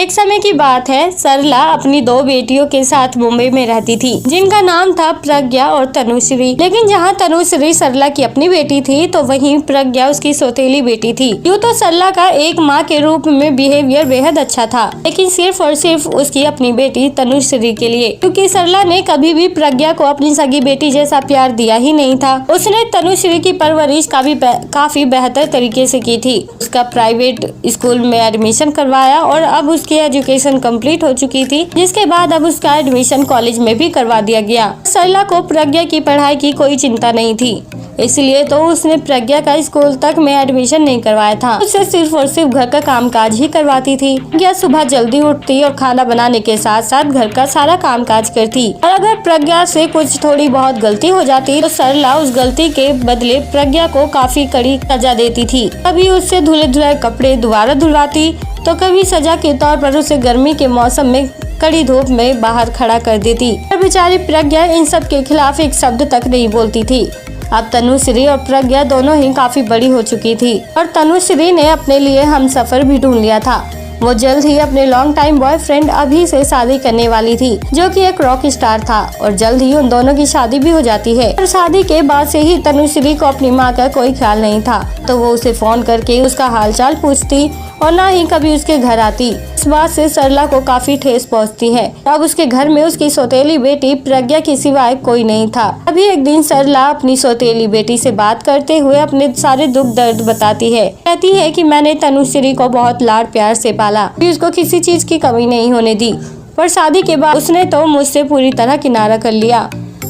एक समय की बात है, सरला अपनी 2 बेटियों के साथ मुंबई में रहती थी, जिनका नाम था प्रज्ञा और तनुश्री। लेकिन जहाँ तनुश्री सरला की अपनी बेटी थी, तो वहीं प्रज्ञा उसकी सौतेली बेटी थी। यूँ तो सरला का एक माँ के रूप में बिहेवियर बेहद अच्छा था, लेकिन सिर्फ और सिर्फ उसकी अपनी बेटी तनुश्री के लिए, क्योंकि सरला ने कभी भी प्रज्ञा को अपनी सगी बेटी जैसा प्यार दिया ही नहीं था। उसने तनुश्री की परवरिश काफी बेहतर तरीके से की थी। उसका प्राइवेट स्कूल में एडमिशन करवाया और अब उसकी एजुकेशन कंप्लीट हो चुकी थी, जिसके बाद अब उसका एडमिशन कॉलेज में भी करवा दिया गया। सरला को प्रज्ञा की पढ़ाई की कोई चिंता नहीं थी, इसलिए तो उसने प्रज्ञा का स्कूल तक में एडमिशन नहीं करवाया था। उससे सिर्फ और सिर्फ घर का कामकाज ही करवाती थी। प्रज्ञा सुबह जल्दी उठती और खाना बनाने के साथ साथ घर का सारा कामकाज करती, और अगर प्रज्ञा से कुछ थोड़ी बहुत गलती हो जाती तो सरला उस गलती के बदले प्रज्ञा को काफी कड़ी सजा देती थी। कभी उससे धुले धुलाए कपड़े दोबारा धुलवाती, तो कभी सजा के तौर पर उसे गर्मी के मौसम में कड़ी धूप में बाहर खड़ा कर देती। पर बेचारी प्रज्ञा इन सब के खिलाफ एक शब्द तक नहीं बोलती थी। अब तनुश्री और प्रज्ञा दोनों ही काफी बड़ी हो चुकी थी और तनुश्री ने अपने लिए हमसफर भी ढूंढ लिया था। वो जल्द ही अपने लॉन्ग टाइम बॉयफ्रेंड अभी से शादी करने वाली थी, जो कि एक रॉक स्टार था, और जल्द ही उन दोनों की शादी भी हो जाती है। और शादी के बाद से ही तनुश्री को अपनी माँ का कोई ख्याल नहीं था, तो वो उसे फोन करके उसका हालचाल पूछती और ना ही कभी उसके घर आती। इस बात से सरला को काफी ठेस पहुंचती है। अब उसके घर में उसकी सौतेली बेटी प्रज्ञा के सिवाय कोई नहीं था। अभी एक दिन सरला अपनी सौतेली बेटी से बात करते हुए अपने सारे दुख दर्द बताती है। कहती है कि मैंने तनुश्री को बहुत लाड प्यार से पाला, उसको किसी चीज की कमी नहीं होने दी, पर शादी के बाद उसने तो मुझसे पूरी तरह किनारा कर लिया,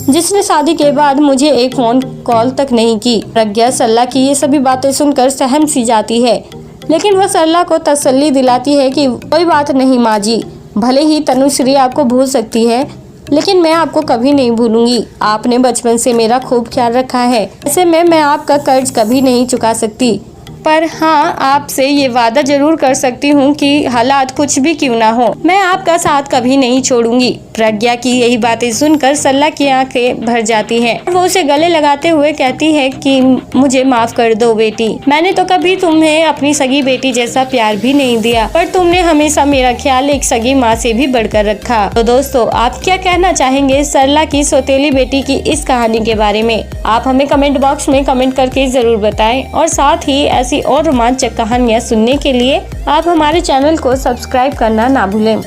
जिसने शादी के बाद मुझे एक फोन कॉल तक नहीं की। प्रज्ञा सरला की ये सभी बातें सुनकर सहम सी जाती है, लेकिन वह सरला को तसल्ली दिलाती है कि कोई बात नहीं माँ जी, भले ही तनुश्री आपको भूल सकती है, लेकिन मैं आपको कभी नहीं भूलूंगी। आपने बचपन से मेरा खूब ख्याल रखा है, ऐसे में मैं आपका कर्ज कभी नहीं चुका सकती, पर हाँ, आपसे ये वादा जरूर कर सकती हूँ कि हालात कुछ भी क्यों ना हो, मैं आपका साथ कभी नहीं छोड़ूंगी। प्रज्ञा की यही बातें सुनकर सरला की आंखें भर जाती हैं। वो उसे गले लगाते हुए कहती है कि मुझे माफ कर दो बेटी, मैंने तो कभी तुम्हें अपनी सगी बेटी जैसा प्यार भी नहीं दिया, पर तुमने हमेशा मेरा ख्याल एक सगी माँ से भी बढ़कर रखा। तो दोस्तों, आप क्या कहना चाहेंगे सरला की सौतेली बेटी की इस कहानी के बारे में? आप हमें कमेंट बॉक्स में कमेंट करके जरूर बताएं, और साथ ही ऐसी और रोमांचक कहानियाँ सुनने के लिए आप हमारे चैनल को सब्सक्राइब करना ना भूलें।